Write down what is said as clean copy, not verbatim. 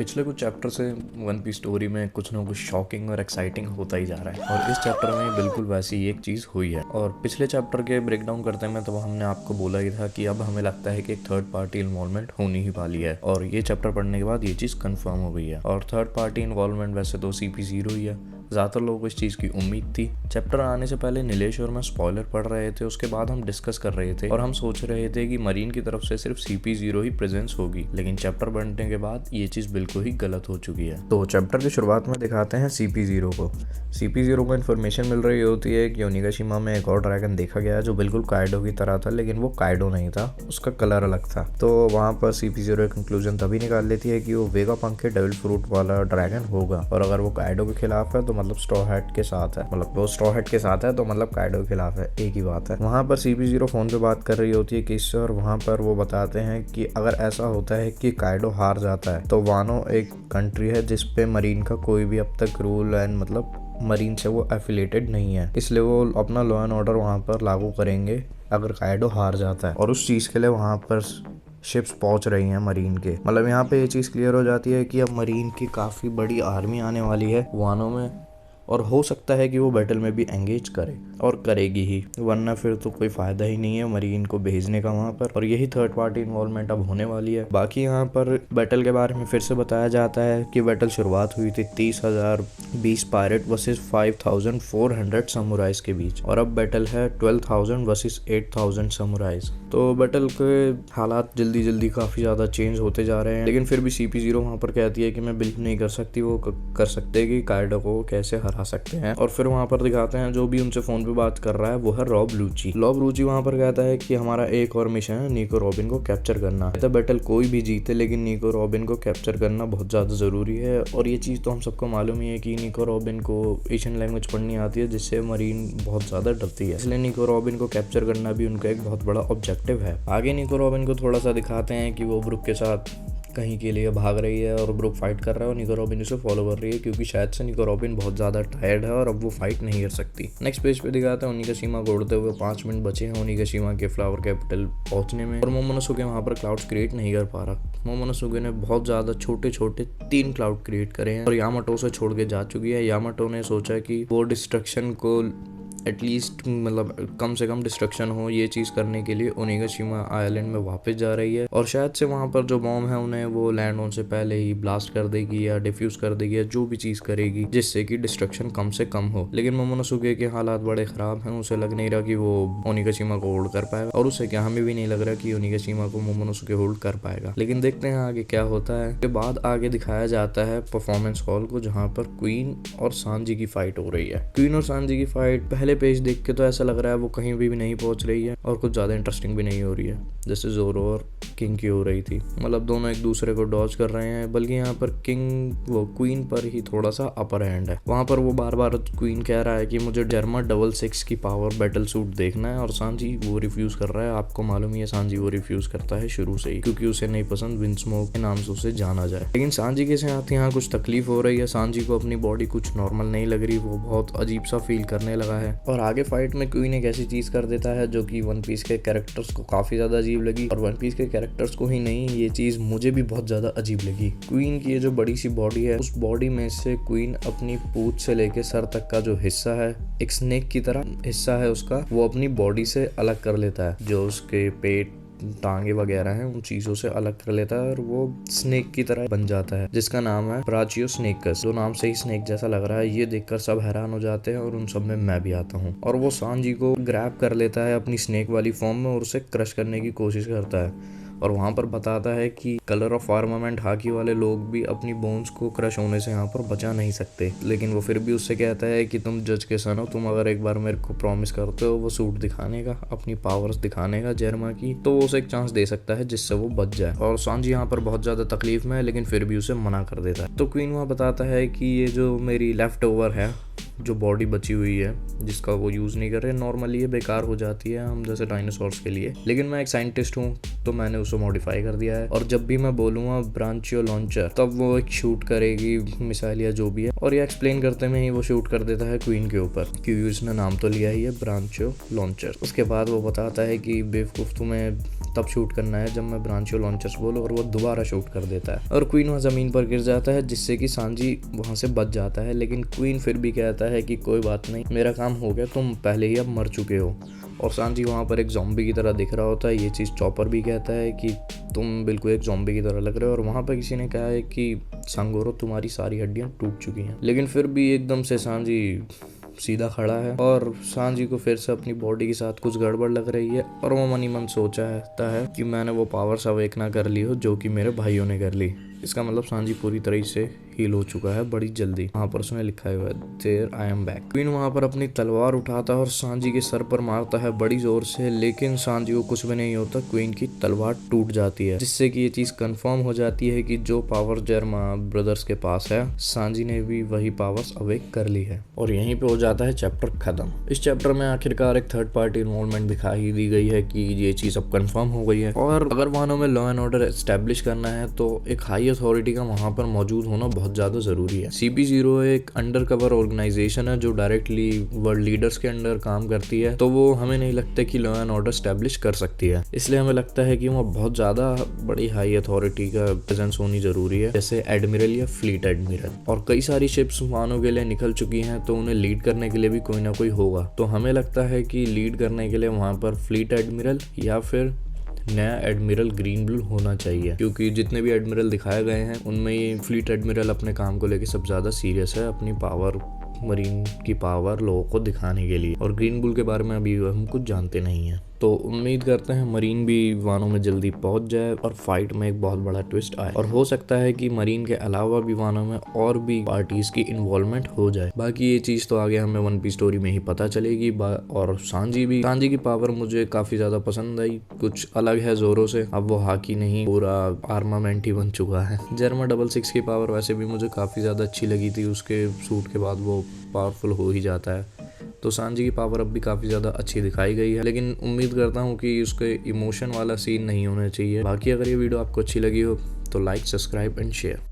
पिछले कुछ चैप्टर से वन पीस स्टोरी में कुछ ना कुछ शॉकिंग और एक्साइटिंग होता ही जा रहा है और इस चैप्टर में बिल्कुल वैसी एक चीज़ हुई है। और पिछले चैप्टर के ब्रेक डाउन करते में तो हमने आपको बोला ही था कि अब हमें लगता है कि एक थर्ड पार्टी इन्वॉल्वमेंट होनी ही वाली है और ये चैप्टर पढ़ने के बाद ये चीज़ कंफर्म हो गई है। और थर्ड पार्टी इन्वॉल्वमेंट वैसे तो CP0 ही है, ज़्यादातर लोगों को इस चीज़ की उम्मीद थी। चैप्टर आने से पहले नीलेश और मैं स्पॉइलर पढ़ रहे थे, उसके बाद हम डिस्कस कर रहे थे और हम सोच रहे थे कि मरीन की तरफ से सिर्फ CP0 ही प्रेजेंस होगी, लेकिन चैप्टर बनने के बाद ये चीज़ बिल्कुल ही गलत हो चुकी है। तो चैप्टर की शुरुआत में दिखाते हैं CP0 को। CP0 को इन्फॉर्मेशन मिल रही होती है कि ओनिगाशिमा में एक और ड्रैगन देखा गया है जो बिल्कुल काइडो की तरह था, लेकिन वो काइडो नहीं था, उसका कलर अलग था। तो वहाँ पर CP0 एक कंक्लूजन तभी निकाल लेती है कि वो वेगा पंख के डेविल फ्रूट वाला ड्रैगन होगा और अगर वो काइडो के खिलाफ है तो मतलब स्ट्रॉ हैट के साथ है, मतलब वो स्ट्रॉ हैट के साथ है तो मतलब काइडो के खिलाफ है, एक ही बात है। वहाँ पर CP0 फोन पे बात कर रही होती है किससे और वहाँ पर वो बताते हैं कि अगर ऐसा होता है कि काइडो हार जाता है तो वानो एक कंट्री है जिसपे मरीन का कोई भी अब तक रूल एंड मतलब मरीन से वो एफिलेटेड नहीं है, इसलिए वो अपना लॉ एंड ऑर्डर वहाँ पर लागू करेंगे अगर काइडो हार जाता है। और उस चीज़ के लिए वहाँ पर शिप्स पहुंच रही हैं मरीन के, मतलब यहाँ पे ये चीज़ क्लियर हो जाती है कि अब मरीन की काफ़ी बड़ी आर्मी आने वाली है वानो में और हो सकता है कि वो बैटल में भी एंगेज करे और करेगी ही, वरना फिर तो कोई फ़ायदा ही नहीं है मरीन को भेजने का वहाँ पर। और यही थर्ड पार्टी इन्वॉल्वमेंट अब होने वाली है। बाकी यहाँ पर बैटल के बारे में फिर से बताया जाता है कि बैटल शुरुआत हुई थी 30,020 पायरेट वर्सेस 5,400 समुराइज के बीच और अब बैटल है 12,000 वर्सेस 8,000 समुराइज। तो बैटल के हालात जल्दी जल्दी काफ़ी ज़्यादा चेंज होते जा रहे हैं, लेकिन फिर भी CP0 वहाँ पर कहती है कि मैं बिलीव नहीं कर सकती वो कर सकते कि काइडो को कैसे हरा सकते हैं। और फिर वहाँ पर दिखाते हैं जो भी उनसे फोन पे बात कर रहा है वो है रॉब लूची। वहाँ पर कहता है कि हमारा एक और मिशन है निको रॉबिन को कैप्चर करना। तो बैटल कोई भी जीते लेकिन निको रॉबिन को कैप्चर करना बहुत ज़्यादा ज़रूरी है और ये चीज़ तो हम सबको मालूम ही है कि निको रॉबिन को एशियन लैंग्वेज पढ़नी आती है जिससे मरीन बहुत ज़्यादा डरती है, इसलिए निको रॉबिन को कैप्चर करना भी उनका एक बहुत बड़ा ऑब्जेक्टिव है। आगे निको रॉबिन को थोड़ा सा दिखाते हैं कि वो ब्रुक के साथ कहीं के लिए भाग रही है और ब्रुक फाइट कर रहा है और निको रॉबिन उसे फॉलो कर रही है क्योंकि शायद से निको रॉबिन बहुत ज़्यादा टायर्ड है और अब वो फाइट नहीं कर सकती। नेक्स्ट पेज पे दिखाते हैं ओनिगाशिमा को उड़ते हुए 5 मिनट बचे हैं ओनिगाशिमा के फ्लावर कैपिटल पहुंचने में और मोमोनोसुके वहाँ पर क्लाउड्स क्रिएट नहीं कर पा रहा। मोमोनोसुके ने बहुत ज़्यादा छोटे छोटे 3 क्लाउड क्रिएट करे हैं और यामाटो से छोड़ के जा चुकी है। यामाटो ने सोचा कि वो डिस्ट्रक्शन को एटलीस्ट मतलब कम से कम डिस्ट्रक्शन हो, ये चीज़ करने के लिए ओनिगाशिमा आइलैंड में वापस जा रही है और शायद से वहाँ पर जो बॉम्ब है उन्हें वो लैंड होने से पहले ही ब्लास्ट कर देगी या डिफ्यूज कर देगी या जो भी चीज़ करेगी जिससे कि डिस्ट्रक्शन कम से कम हो। लेकिन मोमोनोसुके के हालात बड़े ख़राब हैं, उसे लग नहीं रहा कि वो ओनिगाशिमा को होल्ड कर पाएगा और उसे क्या हमें भी नहीं लग रहा कि ओनिगाशिमा को मोमोनोसुके होल्ड कर पाएगा, लेकिन देखते हैं आगे क्या होता है। उसके बाद आगे दिखाया जाता है परफॉर्मेंस हॉल को जहाँ पर क्वीन और सांजी की फाइट हो रही है। क्वीन और सांजी की फाइट पहले पेज देख के तो ऐसा लग रहा है वो कहीं भी नहीं पहुंच रही है और कुछ ज़्यादा इंटरेस्टिंग भी नहीं हो रही है जैसे जोरो और किंग की हो रही थी, मतलब दोनों एक दूसरे को डॉज कर रहे हैं, बल्कि यहाँ पर किंग वो क्वीन पर ही थोड़ा सा अपर हैंड है। वहाँ पर वो बार बार क्वीन कह रहा है कि मुझे जर्मा 66 की पावर बैटल सूट देखना है और सांजी वो रिफ्यूज कर रहा है। आपको मालूम ही है सांजी वो रिफ्यूज करता है शुरू से ही क्योंकि उसे नहीं पसंद विंस्मोक के नाम से उसे जाना जाए। लेकिन सांजी के साथ यहाँ कुछ तकलीफ हो रही है, सांजी को अपनी बॉडी कुछ नॉर्मल नहीं लग रही, वो बहुत अजीब सा फील करने लगा है और आगे फाइट में क्वीन एक ऐसी चीज कर देता है जो कि वन पीस के कैरेक्टर्स को काफी ज्यादा अजीब लगी और वन पीस के कैरेक्टर्स को ही नहीं, ये चीज मुझे भी बहुत ज्यादा अजीब लगी। क्वीन की ये जो बड़ी सी बॉडी है उस बॉडी में से क्वीन अपनी पूंछ से लेके सर तक का जो हिस्सा है एक स्नेक की तरह हिस्सा है उसका, वो अपनी बॉडी से अलग कर लेता है, जो उसके पेट टांगे वगैरह हैं उन चीजों से अलग कर लेता है और वो स्नेक की तरह बन जाता है जिसका नाम है ब्राचियो स्नेकस, जो नाम से ही स्नेक जैसा लग रहा है। ये देखकर सब हैरान हो जाते हैं और उन सब में मैं भी आता हूँ और वो सांजी को ग्रैब कर लेता है अपनी स्नेक वाली फॉर्म में और उसे क्रश करने की कोशिश करता है और वहाँ पर बताता है कि कलर ऑफ आर्मामेंट हाकी वाले लोग भी अपनी बोन्स को क्रश होने से यहाँ पर बचा नहीं सकते, लेकिन वो फिर भी उससे कहता है कि तुम जज के सन हो, तुम अगर एक बार मेरे को प्रॉमिस करते हो वो सूट दिखाने का, अपनी पावर्स दिखाने का जर्मा की, तो वो उसे एक चांस दे सकता है जिससे वो बच जाए। और सांजी यहाँ पर बहुत ज़्यादा तकलीफ में है लेकिन फिर भी उसे मना कर देता है। तो क्वीन वहाँ बताता है कि ये जो मेरी लेफ्ट ओवर है, जो बॉडी बची हुई है जिसका वो यूज़ नहीं कर रहे, नॉर्मली ये बेकार हो जाती है हम जैसे डायनासोर्स के लिए, लेकिन मैं एक साइंटिस्ट हूँ तो मैंने उसे मॉडिफाई कर दिया है और जब भी मैं बोलूँगा ब्रांचियो लॉन्चर तब वो एक शूट करेगी मिसाइल या जो भी है, और ये एक्सप्लेन करते में ही वो शूट कर देता है क्वीन के ऊपर क्योंकि उसने नाम तो लिया ही है ब्रांचियो लॉन्चर। उसके बाद वो बताता है कि बेवकूफ़ तुम्हें तब शूट करना है जब मैं ब्रांचियो लॉन्चर्स बोलूँ, और वो दोबारा शूट कर देता है और क्वीन वहाँ ज़मीन पर गिर जाता है, जिससे कि सांजी वहाँ से बच जाता है। लेकिन क्वीन फिर भी कहता है कि कोई बात नहीं, मेरा काम हो गया, तुम पहले ही अब मर चुके हो। और सांजी वहाँ पर एक ज़ॉम्बी की तरह दिख रहा होता है। ये चीज़ चॉपर भी कहता है कि तुम बिल्कुल एक ज़ॉम्बी की तरह लग रहे हो। और वहाँ पर किसी ने कहा है कि सांगोरो तुम्हारी सारी हड्डियाँ टूट चुकी हैं। लेकिन फिर भी एकदम से सांजी सीधा खड़ा है और सांजी को फिर से अपनी बॉडी के साथ कुछ गड़बड़ लग रही है और वो मन ही मन सोचता है कि मैंने वो पावर्स अवेक ना कर ली हो जो कि मेरे भाइयों ने कर ली। इसका मतलब सांजी पूरी तरह से हील हो चुका है बड़ी जल्दी। वहाँ पर उसने लिखा हुआ है there I am back. Queen वहाँ पर अपनी तलवार उठाता है और सांजी के सर पर मारता है बड़ी जोर से, लेकिन सांजी को कुछ भी नहीं होता। क्वीन की तलवार टूट जाती है, जिससे कि ये चीज कंफर्म हो जाती है कि जो पावर जर्मा ब्रदर्स के पास है, सांजी ने भी वही पावर्स अवेक कर ली है। और यहीं पे हो जाता है चैप्टर खत्म। इस चैप्टर में आखिरकार एक थर्ड पार्टी इन्वॉल्वमेंट दिखाई दी गई है कि ये चीज अब कंफर्म हो गई है। और अगर वानो में लॉ एंड ऑर्डर एस्टेब्लिश करना है तो एक हाई अथॉरिटी का वहाँ पर मौजूद होना बहुत ज्यादा जरूरी है। CP0 एक अंडर कवर ऑर्गेनाइजेशन है जो डायरेक्टली वर्ल्ड लीडर्स के अंडर काम करती है, तो वो हमें नहीं लगता कि लॉ एंड ऑर्डर स्टैब्लिश कर सकती है। इसलिए हमें लगता है कि वहाँ बहुत ज्यादा बड़ी हाई अथॉरिटी का प्रेजेंस होनी जरूरी है, जैसे एडमिरल या फ्लीट एडमिरल। और कई सारी शिप्स वानो के लिए निकल चुकी हैं, तो उन्हें लीड करने के लिए भी कोई ना कोई होगा। तो हमें लगता है कि लीड करने के लिए वहाँ पर फ्लीट एडमिरल या फिर नया एडमिरल ग्रीन ब्लू होना चाहिए, क्योंकि जितने भी एडमिरल दिखाए गए हैं उनमें ये फ्लीट एडमिरल अपने काम को लेकर सबसे ज्यादा सीरियस है, अपनी पावर, मरीन की पावर लोगों को दिखाने के लिए। और ग्रीन बुल के बारे में अभी हम कुछ जानते नहीं है, तो उम्मीद करते हैं मरीन भी वानो में जल्दी पहुंच जाए और फाइट में एक बहुत बड़ा ट्विस्ट आए। और हो सकता है कि मरीन के अलावा भी वानो में और भी पार्टीज की इन्वॉल्वमेंट हो जाए। बाकी ये चीज तो आगे हमें वन पीस स्टोरी में ही पता चलेगी। और सांजी की पावर मुझे काफी ज्यादा पसंद आई, कुछ अलग है जोरो से। अब वो हाकी नहीं, पूरा आर्मामेंट ही बन चुका है। जर्मा 66 की पावर वैसे भी मुझे काफी ज्यादा अच्छी लगी थी, उसके सूट के बाद वो पावरफुल हो ही जाता है। तो सांजी की पावर अब भी काफ़ी ज़्यादा अच्छी दिखाई गई है, लेकिन उम्मीद करता हूँ कि उसके इमोशन वाला सीन नहीं होना चाहिए। बाकी अगर ये वीडियो आपको अच्छी लगी हो तो लाइक, सब्सक्राइब एंड शेयर।